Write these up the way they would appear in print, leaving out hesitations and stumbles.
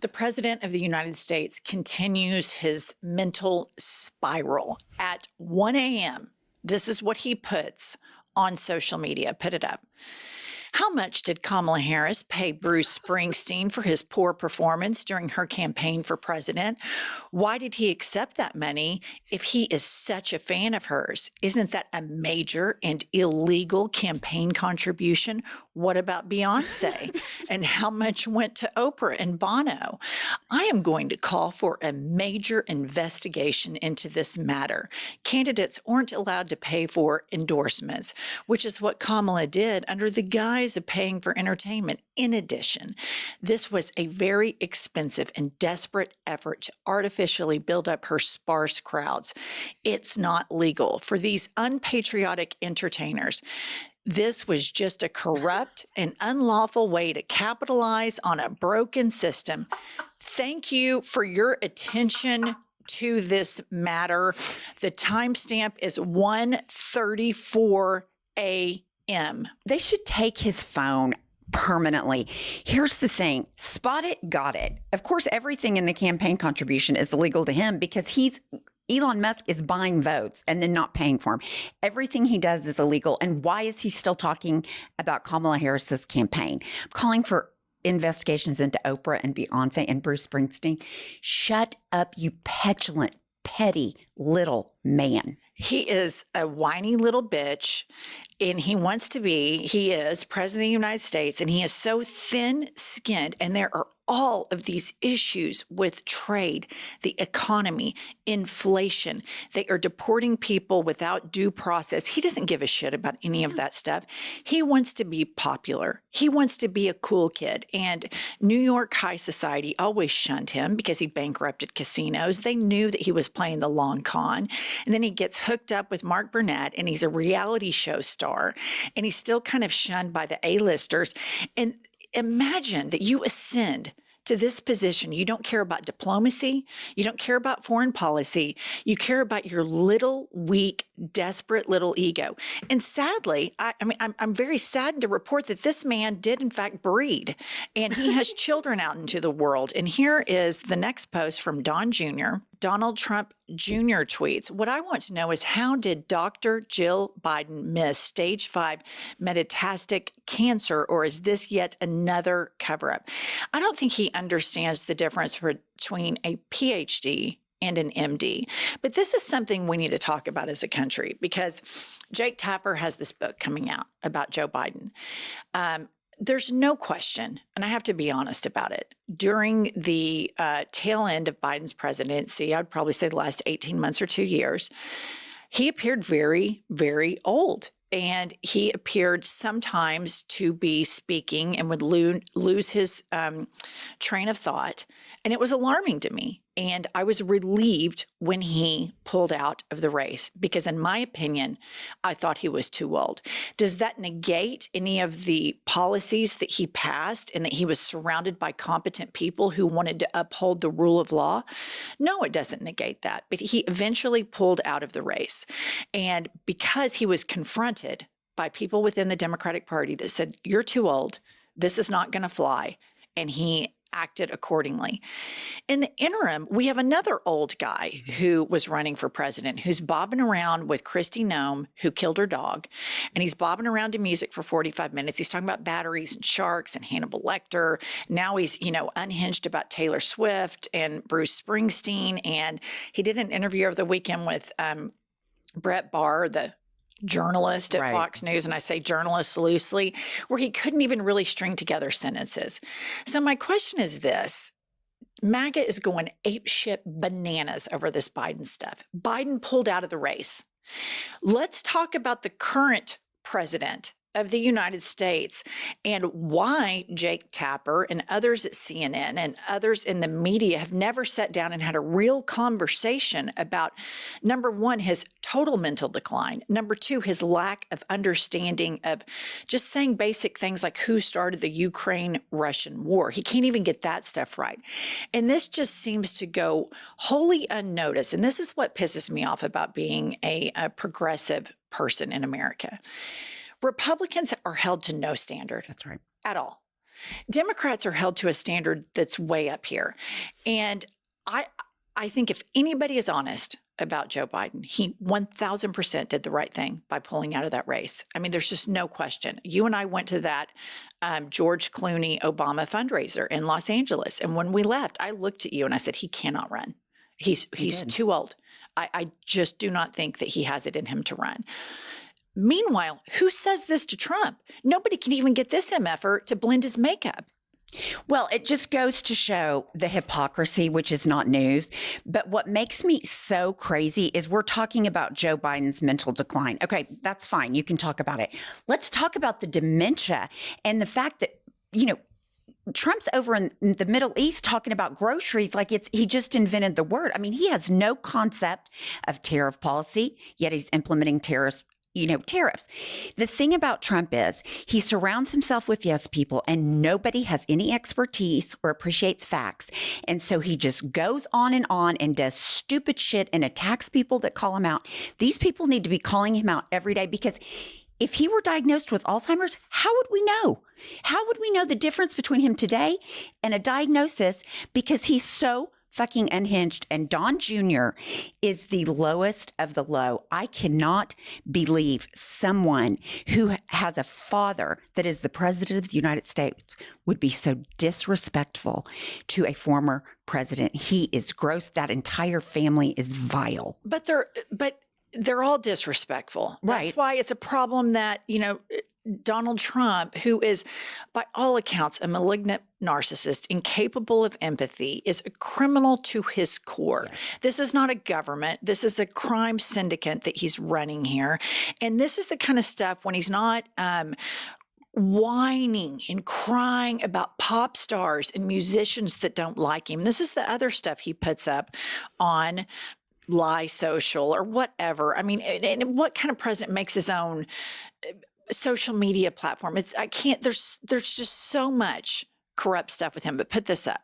The President of the United States continues his mental spiral. At 1 a.m., this is what he puts on social media. Put it up. How much did Kamala Harris pay Bruce Springsteen for his poor performance during her campaign for president? Why did he accept that money if he is such a fan of hers? Isn't that a major and illegal campaign contribution? What about Beyonce? And how much went to Oprah and Bono? I am going to call for a major investigation into this matter. Candidates aren't allowed to pay for endorsements, which is what Kamala did under the guise of paying for entertainment. In addition, this was a very expensive and desperate effort to artificially build up her sparse crowds. It's not legal for these unpatriotic entertainers. This was just a corrupt and unlawful way to capitalize on a broken system. Thank you for your attention to this matter. The timestamp is 1:34 a.m. They should take his phone permanently. Here's the thing. Spot it, got it. Of course, everything in the campaign contribution is illegal to him because Elon Musk is buying votes and then not paying for them. Everything he does is illegal. And why is he still talking about Kamala Harris's campaign? I'm calling for investigations into Oprah and Beyonce and Bruce Springsteen. Shut up, you petulant, petty little man. He is a whiny little bitch, and he is president of the United States, and he is so thin-skinned, and there are all of these issues with trade, the economy, inflation. They are deporting people without due process. He doesn't give a shit about any of that stuff. He wants to be popular. He wants to be a cool kid. And New York high society always shunned him because he bankrupted casinos. They knew that he was playing the long con. And then he gets hooked up with Mark Burnett, and he's a reality show star. And he's still kind of shunned by the A-listers. And imagine that you ascend to this position. You don't care about diplomacy. You don't care about foreign policy. You care about your little, weak, desperate little ego. And sadly, I'm very saddened to report that this man did, in fact, breed. And he has children out into the world. And here is the next post from Don Jr. Donald Trump Jr. tweets, "What I want to know is how did Dr. Jill Biden miss stage 5 metastatic cancer, or is this yet another cover-up?" I don't think he understands the difference between a PhD and an MD. But this is something we need to talk about as a country, because Jake Tapper has this book coming out about Joe Biden. There's no question, and I have to be honest about it, during the tail end of Biden's presidency, I'd probably say the last 18 months or 2 years, he appeared very, very old. And he appeared sometimes to be speaking and would lose his train of thought. And it was alarming to me. And I was relieved when he pulled out of the race, because in my opinion, I thought he was too old. Does that negate any of the policies that he passed and that he was surrounded by competent people who wanted to uphold the rule of law? No, it doesn't negate that. But he eventually pulled out of the race. And because he was confronted by people within the Democratic Party that said, "You're too old, this is not going to fly," and he acted accordingly. In the interim, we have another old guy who was running for president, who's bobbing around with Kristi Noem, who killed her dog, and he's bobbing around to music for 45 minutes. He's talking about batteries and sharks and Hannibal Lecter. Now he's, unhinged about Taylor Swift and Bruce Springsteen. And he did an interview over the weekend with Brett Barr, the journalist at Fox News, and I say journalist loosely, where he couldn't even really string together sentences. So my question is this. MAGA is going apeshit bananas over this Biden stuff. Biden pulled out of the race. Let's talk about the current president of the United States and why Jake Tapper and others at CNN and others in the media have never sat down and had a real conversation about, number one, his total mental decline, number two, his lack of understanding of just saying basic things like who started the Ukraine-Russian war. He can't even get that stuff right. And this just seems to go wholly unnoticed. And this is what pisses me off about being a progressive person in America. Republicans are held to no standard. That's right. At all. Democrats are held to a standard that's way up here. And I think if anybody is honest about Joe Biden, he 1000% did the right thing by pulling out of that race. I mean, there's just no question. You and I went to that George Clooney Obama fundraiser in Los Angeles. And when we left, I looked at you and I said, he cannot run. He's too old. I just do not think that he has it in him to run. Meanwhile, who says this to Trump? Nobody can even get this MFer to blend his makeup. Well, it just goes to show the hypocrisy, which is not news. But what makes me so crazy is we're talking about Joe Biden's mental decline. Okay, that's fine. You can talk about it. Let's talk about the dementia and the fact that, Trump's over in the Middle East talking about groceries like he just invented the word. I mean, he has no concept of tariff policy, yet he's implementing tariffs. The thing about Trump is he surrounds himself with yes people and nobody has any expertise or appreciates facts. And so he just goes on and does stupid shit and attacks people that call him out. These people need to be calling him out every day because if he were diagnosed with Alzheimer's, how would we know? How would we know the difference between him today and a diagnosis? Because he's so fucking unhinged. And Don Jr. is the lowest of the low. I cannot believe someone who has a father that is the president of the United States would be so disrespectful to a former president. He is gross. That entire family is vile. But they're all disrespectful. Right. That's why it's a problem that, Donald Trump, who is by all accounts a malignant narcissist, incapable of empathy, is a criminal to his core. Yes. This is not a government. This is a crime syndicate that he's running here. And this is the kind of stuff when he's not whining and crying about pop stars and musicians that don't like him. This is the other stuff he puts up on Lie Social or whatever. I mean, and what kind of president makes his own social media platform? There's just so much corrupt stuff with him, but put this up.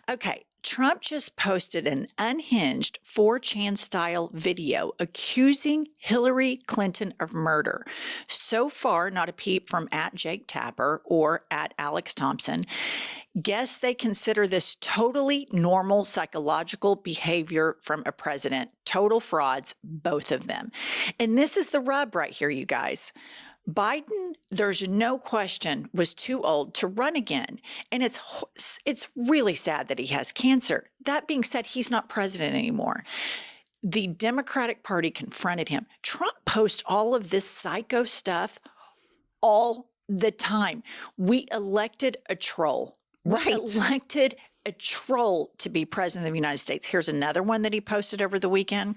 Okay. Trump just posted an unhinged 4chan style video accusing Hillary Clinton of murder. So far, not a peep from @JakeTapper or @AlexThompson. Guess they consider this totally normal psychological behavior from a president. Total frauds, both of them. And this is the rub right here, you guys. Biden, there's no question, was too old to run again. And it's really sad that he has cancer. That being said, he's not president anymore. The Democratic Party confronted him. Trump posts all of this psycho stuff all the time. We elected a troll. Right. We elected a troll to be president of the United States. Here's another one that he posted over the weekend.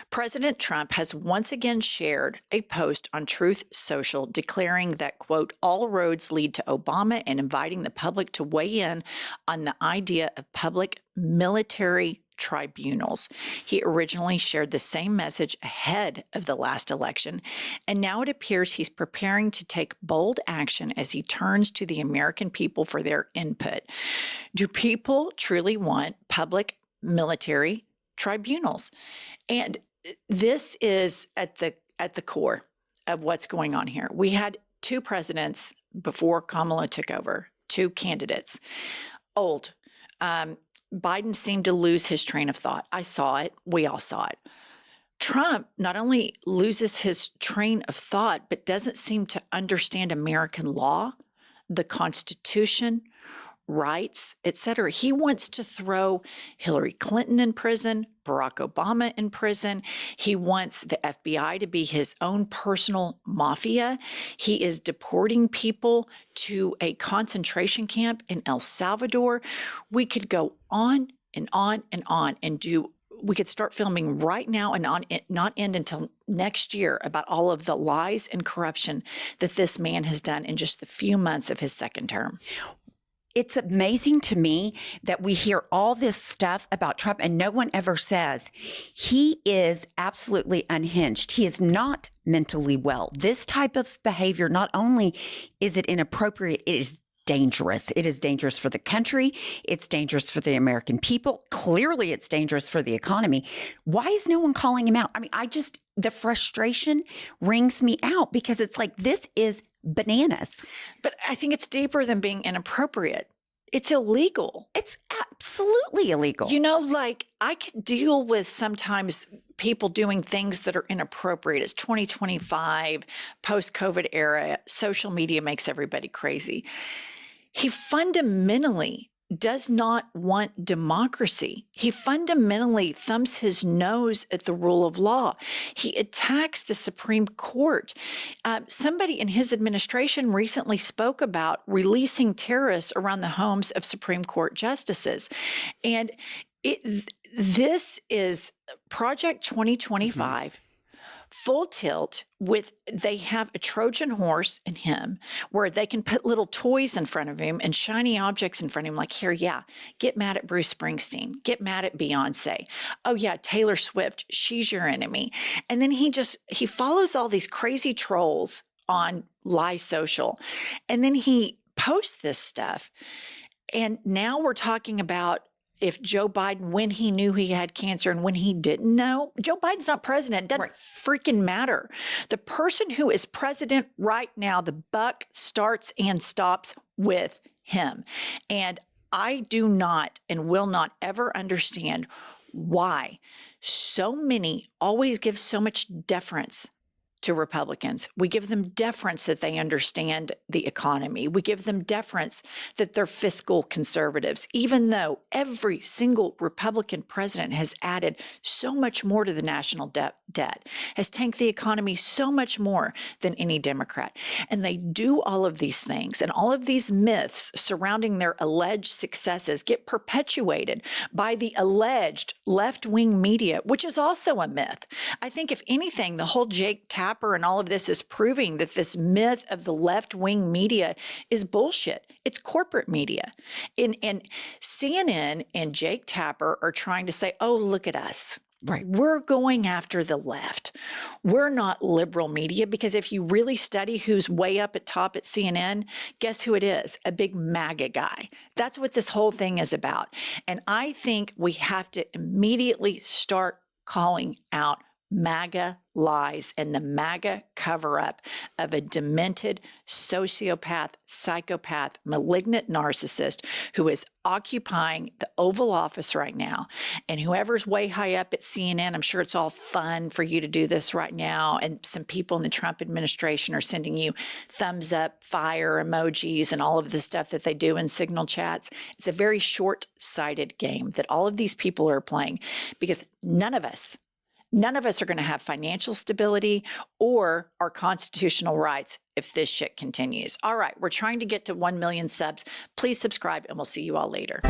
President Trump has once again shared a post on Truth Social declaring that, quote, all roads lead to Obama and inviting the public to weigh in on the idea of public military tribunals. He originally shared the same message ahead of the last election, and now it appears he's preparing to take bold action as he turns to the American people for their input. Do people truly want public military tribunals? And this is at the core of what's going on here. We had two presidents before Kamala took over, two candidates, old. Biden seemed to lose his train of thought. I saw it. We all saw it. Trump not only loses his train of thought, but doesn't seem to understand American law, the Constitution, rights, etc. He wants to throw Hillary Clinton in prison, Barack Obama in prison. He wants the FBI to be his own personal mafia. He is deporting people to a concentration camp in El Salvador. We could go on and on and on and we could start filming right now and not end until next year about all of the lies and corruption that this man has done in just the few months of his second term. It's amazing to me that we hear all this stuff about Trump and no one ever says he is absolutely unhinged. He is not mentally well. This type of behavior, not only is it inappropriate, it is dangerous. It is dangerous for the country. It's dangerous for the American people. Clearly, it's dangerous for the economy. Why is no one calling him out? I mean, the frustration rings me out because it's like, this is bananas. But I think it's deeper than being inappropriate. It's illegal. It's absolutely illegal. You know, like I could deal with sometimes people doing things that are inappropriate. It's 2025, post-COVID era. Social media makes everybody crazy. He fundamentally does not want democracy. He fundamentally thumbs his nose at the rule of law. He attacks the Supreme Court. Somebody in his administration recently spoke about releasing terrorists around the homes of Supreme Court justices. And this is Project 2025. Full tilt with, they have a Trojan horse in him where they can put little toys in front of him and shiny objects in front of him. Like, here, yeah, get mad at Bruce Springsteen, get mad at Beyonce. Oh yeah, Taylor Swift, she's your enemy. And then he follows all these crazy trolls on Lie Social. And then he posts this stuff. And now we're talking about if Joe Biden, when he knew he had cancer and when he didn't know. Joe Biden's not president. It doesn't freaking matter. The person who is president right now, the buck starts and stops with him. And I do not and will not ever understand why so many always give so much deference to Republicans. We give them deference that they understand the economy. We give them deference that they're fiscal conservatives, even though every single Republican president has added so much more to the national debt, has tanked the economy so much more than any Democrat. And they do all of these things, and all of these myths surrounding their alleged successes get perpetuated by the alleged left-wing media, which is also a myth. I think if anything, the whole Jake Tapper and all of this is proving that this myth of the left-wing media is bullshit. It's corporate media. And CNN and Jake Tapper are trying to say, oh, look at us. Right. We're going after the left. We're not liberal media, because if you really study who's way up at top at CNN, guess who it is? A big MAGA guy. That's what this whole thing is about. And I think we have to immediately start calling out MAGA lies and the MAGA cover-up of a demented sociopath, psychopath, malignant narcissist who is occupying the Oval Office right now. And whoever's way high up at CNN, I'm sure it's all fun for you to do this right now. And some people in the Trump administration are sending you thumbs up, fire emojis, and all of the stuff that they do in Signal chats. It's a very short-sighted game that all of these people are playing, because none of us are going to have financial stability or our constitutional rights if this shit continues. All right, we're trying to get to 1 million subs. Please subscribe, and we'll see you all later.